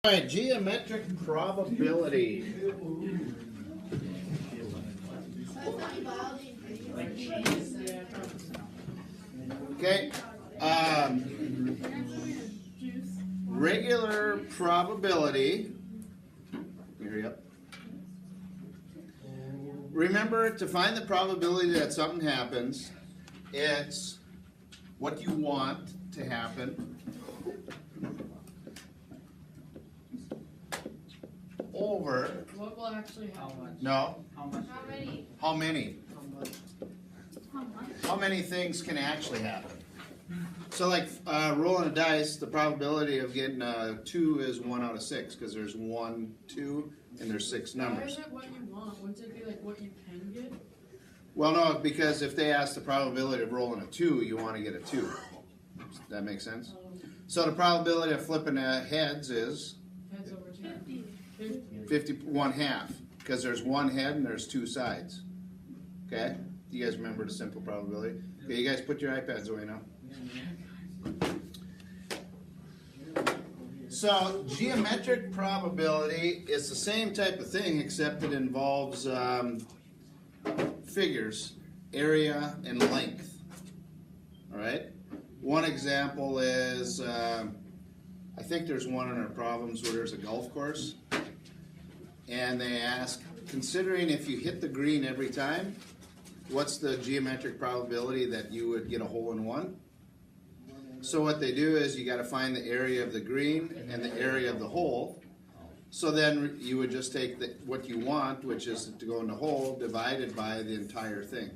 All right, geometric probability. Okay. Regular probability. Hurry up. Remember, to find the probability that something happens, it's what you want to happen over. What will actually happen? No. How much? How many? How many? How much? How many things can actually happen? So like rolling a dice, the probability of getting a 2 is 1 out of 6 because there's 1, 2, and there's 6 Why numbers. is it what you want? Wouldn't it be like what you can get? Well, no, because if they ask the probability of rolling a 2, you want to get a 2. Does that make sense? So the probability of flipping heads is Heads over 2. 51 half because there's one head and there's 2 sides. Okay? Do you guys remember the simple probability? Okay, you guys put your iPads away now. So geometric probability is the same type of thing except it involves figures, area and length. All right. One example is I think there's one in our problems where there's a golf course, and they ask, considering if you hit the green every time, what's the geometric probability that you would get a hole in one? So what they do is you got to find the area of the green and the area of the hole. So then you would just take what you want, which is to go in the hole, divided by the entire thing.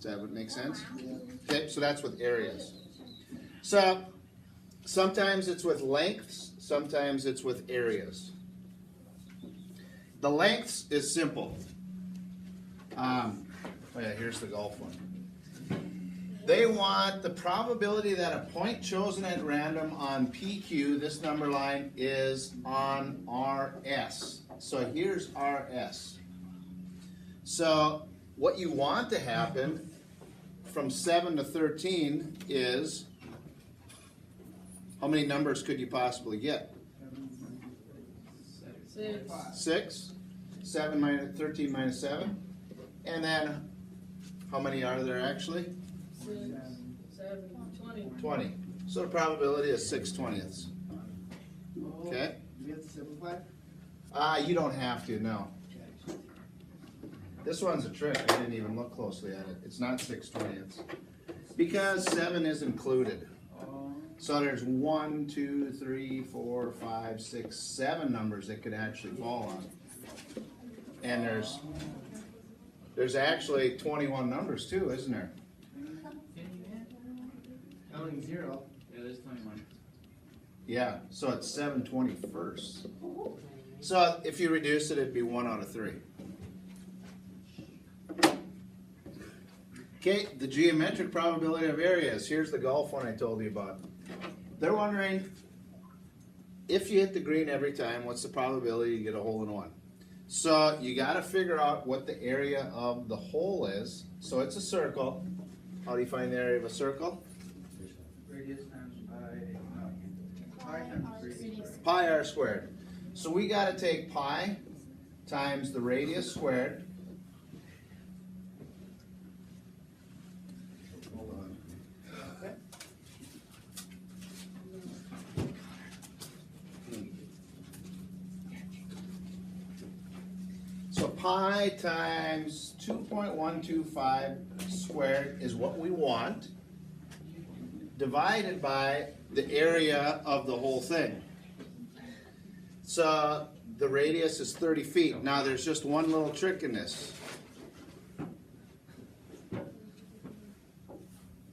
Does that make sense? Okay, so that's with areas. So sometimes it's with lengths, sometimes it's with areas. The lengths is simple. Oh yeah, here's the golf one. They want the probability that a point chosen at random on PQ, this number line, is on RS. So here's RS. So what you want to happen from 7 to 13 is, how many numbers could you possibly get? 6. 6. 7 minus 13 minus 7. And then how many are there actually? 6, 7, 20. 20. So the probability is 6/20. Okay? Do you have to simplify? You don't have to, no. This one's a trick. I didn't even look closely at it. It's not 6/20. Because 7 is included. So there's 1, 2, 3, 4, 5, 6, 7 numbers that could actually fall on. And there's actually 21 numbers too, isn't there? Counting 0. Yeah, there's 21. Yeah, so it's 7/21. So if you reduce it, it'd be 1 out of 3. Okay, the geometric probability of areas. Here's the golf one I told you about. They're wondering, if you hit the green every time, what's the probability you get a hole in one? So you got to figure out what the area of the hole is. So it's a circle. How do you find the area of a circle? Radius times pi times radius. Pi r squared. So we got to take pi times the radius squared. Hold on. Okay. So pi times 2.125 squared is what we want, divided by the area of the whole thing. So the radius is 30 feet. Now there's just one little trick in this.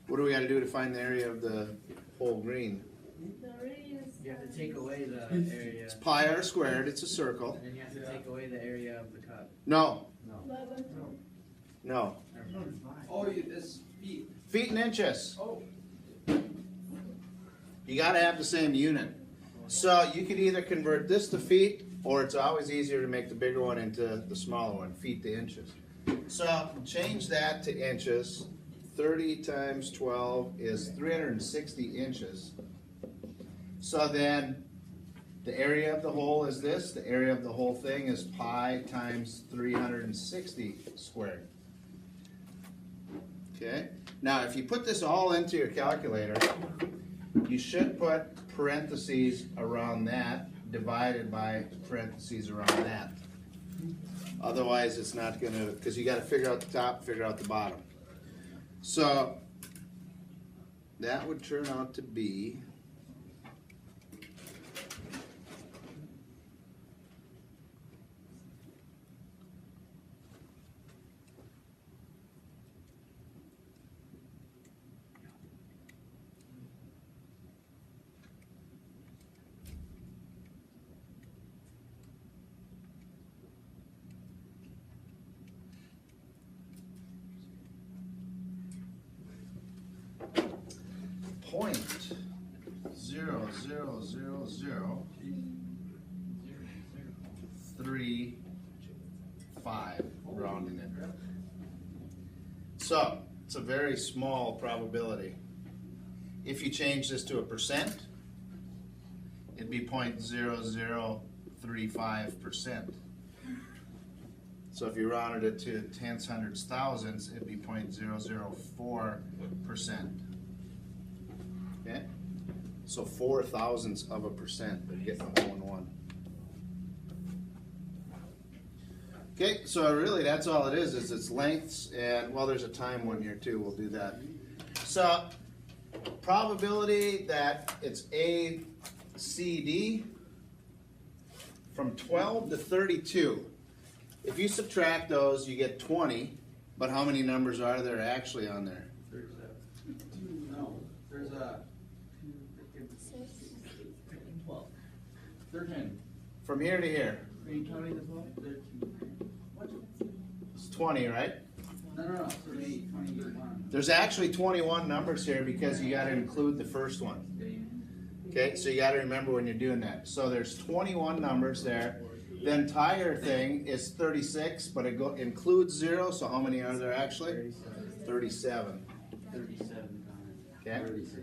What do we got to do to find the area of the whole green? You have to take away the area, It's pi r squared, it's a circle. and then you have to take away the area of the cut. No. No. Oh, this feet. Feet and inches. Oh. You got to have the same unit. So you could either convert this to feet, or it's always easier to make the bigger one into the smaller one, feet to inches. So change that to inches. 30 times 12 is 360 inches. So then The area of the whole is this, the area of the whole thing is pi times 360 squared. Okay, now if you put this all into your calculator, you should put parentheses around that, divided by parentheses around that. Otherwise it's not gonna, because you gotta figure out the top, figure out the bottom. So that would turn out to be 0.000035, rounding it. So it's a very small probability. If you change this to a percent, it'd be 0.0035%. So if you rounded it to tenths, hundredths, thousandths, it'd be 0.004%. Okay? So 0.004 of a percent, they're getting a hole in one. Okay, so really that's all it is its lengths, and well, there's a time one here too, we'll do that. So probability that it's A, C, D from 12 to 32. If you subtract those, you get 20, but how many numbers are there actually on there? 37. No, there's a 13. From here to here, Are you counting the 12? 13. What? it's 20, right? No, so 8, 21. There's actually 21 numbers here because you gotta include the first one. Okay, so you gotta remember when you're doing that. So there's 21 numbers there. The entire thing is 36, but it includes 0, so how many are there actually? 37. 37. Okay? 36.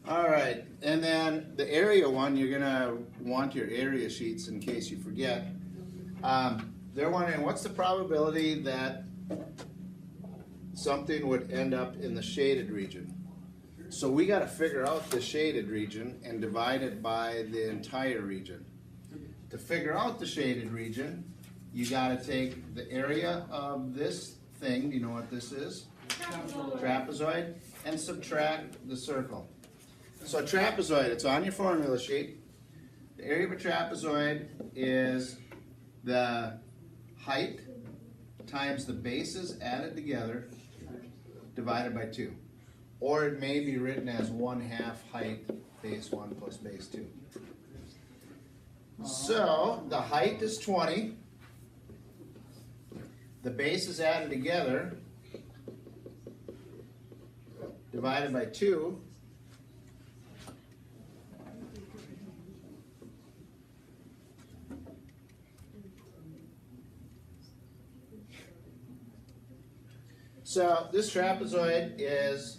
All right, and then the area one, you're gonna want your area sheets in case you forget. They're wondering what's the probability that something would end up in the shaded region. So we gotta figure out the shaded region and divide it by the entire region. To figure out the shaded region, you gotta take the area of this thing, you know what this is? Trapezoid, and subtract the circle. So a trapezoid, it's on your formula sheet. The area of a trapezoid is the height times the bases added together divided by 2. Or it may be written as 1/2 height base 1 plus base 2. So the height is 20. The bases added together divided by 2 . So this trapezoid is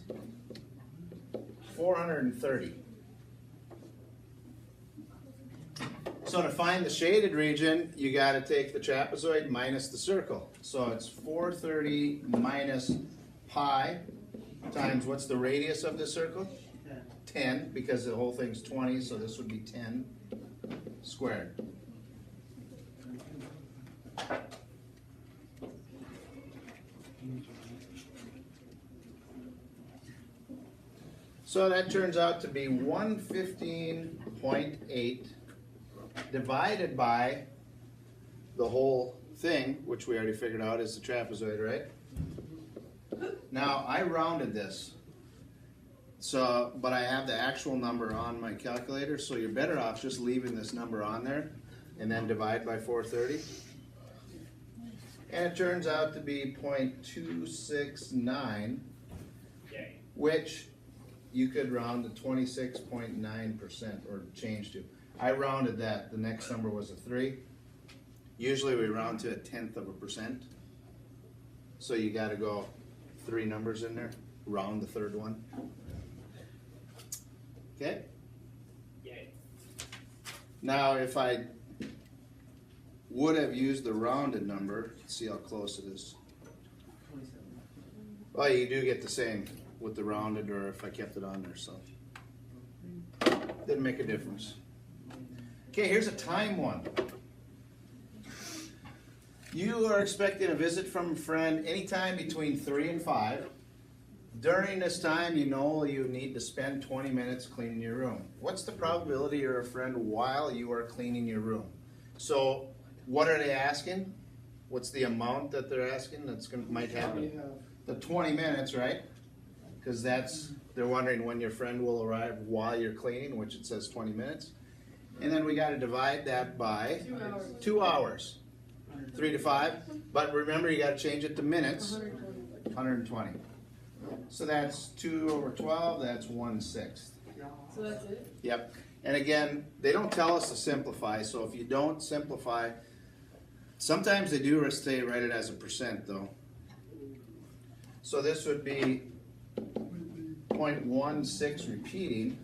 430. So to find the shaded region, you got to take the trapezoid minus the circle. So it's 430 minus pi times what's the radius of this circle? 10, because the whole thing's 20, so this would be 10 squared. So that turns out to be 115.8 divided by the whole thing, which we already figured out is the trapezoid, right? Now, I rounded this, so, but I have the actual number on my calculator, so you're better off just leaving this number on there and then divide by 430. And it turns out to be 0.269, which you could round to 26.9% or change to. I rounded that. The next number was a 3. Usually we round to 1/10 of a percent. So you got to go 3 numbers in there, round the third one. Okay? Now, if I would have used the rounded number, let's see how close it is. 27. Well, you do get the same with the rounded or if I kept it on there, so. Didn't make a difference. Okay, here's a time one. You are expecting a visit from a friend anytime between 3 and 5. During this time, you know you need to spend 20 minutes cleaning your room. What's the probability you're a friend while you are cleaning your room? So, what are they asking? What's the amount that they're asking that's might happen? The 20 minutes, right? Because they're wondering when your friend will arrive while you're cleaning, which it says 20 minutes. And then we got to divide that by 2 hours. 2 hours. 3 to 5. But remember, you got to change it to minutes. 120. 120. So that's 2 over 12, that's 1/6. So that's it? Yep. And again, they don't tell us to simplify, so if you don't simplify, sometimes they do say write it as a percent though. So this would be 0.16 repeating.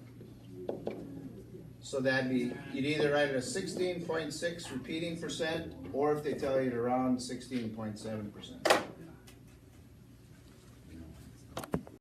So that'd be, you'd either write it as 16.6 repeating percent, or if they tell you to round, 16.7%.